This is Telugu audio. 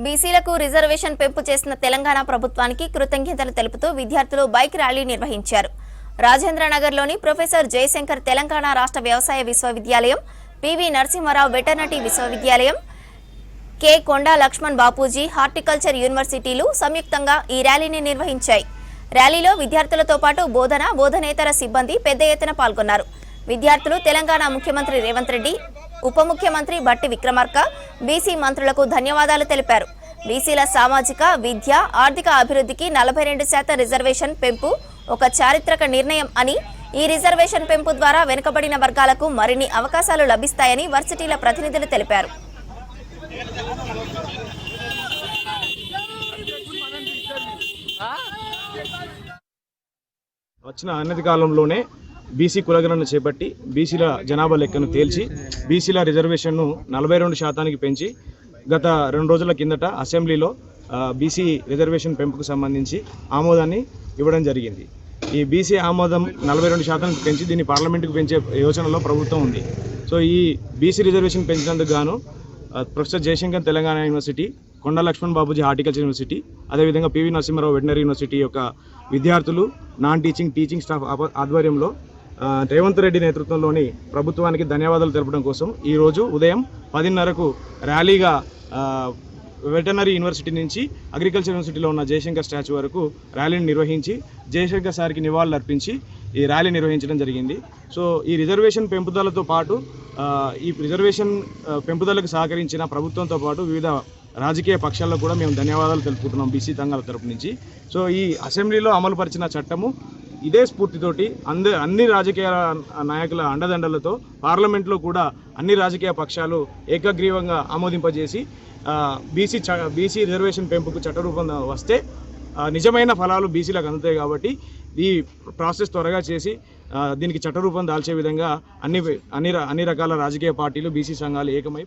బీసీలకు రిజర్వేషన్ పెంపు చేసిన తెలంగాణ ప్రభుత్వానికి కృతజ్ఞతలు తెలుపుతూ విద్యార్థులు బైక్ ర్యాలీ నిర్వహించారు. రాజేంద్రనగర్లోని ప్రొఫెసర్ జయశంకర్ తెలంగాణ రాష్ట్ర వ్యవసాయ విశ్వవిద్యాలయం, పివి నరసింహారావు వెటర్నరీ విశ్వవిద్యాలయం, కె కొండా లక్ష్మణ్ బాపూజీ హార్టికల్చర్ యూనివర్సిటీలు సంయుక్తంగా ఈ ర్యాలీని నిర్వహించాయి. ర్యాలీలో విద్యార్థులతో పాటు బోధనేతర సిబ్బంది పెద్ద ఎత్తున పాల్గొన్నారు. విద్యార్థులు తెలంగాణ ముఖ్యమంత్రి రేవంత్ రెడ్డి, ఉప ముఖ్యమంత్రి భట్టి విక్రమార్క, బీసీ మంత్రులకు ధన్యవాదాలు తెలిపారు. బీసీల సామాజిక, విద్య, ఆర్థిక అభివృద్ధికి 42% రిజర్వేషన్ పెంపు ఒక చారిత్రక నిర్ణయం అని, ఈ రిజర్వేషన్ పెంపు ద్వారా వెనుకబడిన వర్గాలకు మరిన్ని అవకాశాలు లభిస్తాయని వర్సిటీల ప్రతినిధులు తెలిపారు. వచ్చిన అన్నతి కాలంలోనే బీసీ కులగణన చేపట్టి బీసీల జనాభా లెక్కను తేల్చి బీసీల రిజర్వేషన్ను 42% పెంచి గత 2 రోజుల కిందట అసెంబ్లీలో బీసీ రిజర్వేషన్ పెంపుకు సంబంధించి ఆమోదాన్ని ఇవ్వడం జరిగింది. ఈ బీసీ ఆమోదం 42% పెంచి దీన్ని పార్లమెంటుకు పెంచే యోచనలో ప్రభుత్వం ఉంది. సో ఈ బీసీ రిజర్వేషన్ పెంచినందుకు గాను ప్రొఫెసర్ జయశంకర్ తెలంగాణ యూనివర్సిటీ, కొండా లక్ష్మణ్ బాపూజీ హార్టికల్చర్ యూనివర్సిటీ, అదేవిధంగా పివి నరసింహారావు వెటర్నరీ యూనివర్సిటీ యొక్క విద్యార్థులు, నాన్ టీచింగ్ స్టాఫ్ ఆధ్వర్యంలో రేవంత్ రెడ్డి నేతృత్వంలోని ప్రభుత్వానికి ధన్యవాదాలు తెలపడం కోసం ఈరోజు ఉదయం 10:30కు ర్యాలీగా వెటర్నరీ యూనివర్సిటీ నుంచి అగ్రికల్చర్ యూనివర్సిటీలో ఉన్న జయశంకర్ స్టాచ్యూ వరకు ర్యాలీని నిర్వహించి జయశంకర్ సార్కి నివాళులు అర్పించి ఈ ర్యాలీ నిర్వహించడం జరిగింది. సో ఈ రిజర్వేషన్ పెంపుదలతో పాటు ఈ రిజర్వేషన్ పెంపుదలకు సహకరించిన ప్రభుత్వంతో పాటు వివిధ రాజకీయ పక్షాల్లో కూడా మేము ధన్యవాదాలు తెలుపుతున్నాం బీసీ సంఘాల తరపు నుంచి. సో ఈ అసెంబ్లీలో అమలుపరిచిన చట్టము ఇదే స్ఫూర్తితోటి అన్ని రాజకీయ నాయకుల అండదండలతో పార్లమెంట్లో కూడా అన్ని రాజకీయ పక్షాలు ఏకగ్రీవంగా ఆమోదింపజేసి బీసీ రిజర్వేషన్ పెంపుకు చట్టరూపం వస్తే నిజమైన ఫలాలు బీసీలకు అందుతాయి. కాబట్టి ఈ ప్రాసెస్ త్వరగా చేసి దీనికి చట్టరూపం దాల్చే విధంగా అన్ని రకాల రాజకీయ పార్టీలు, బీసీ సంఘాలు ఏకమై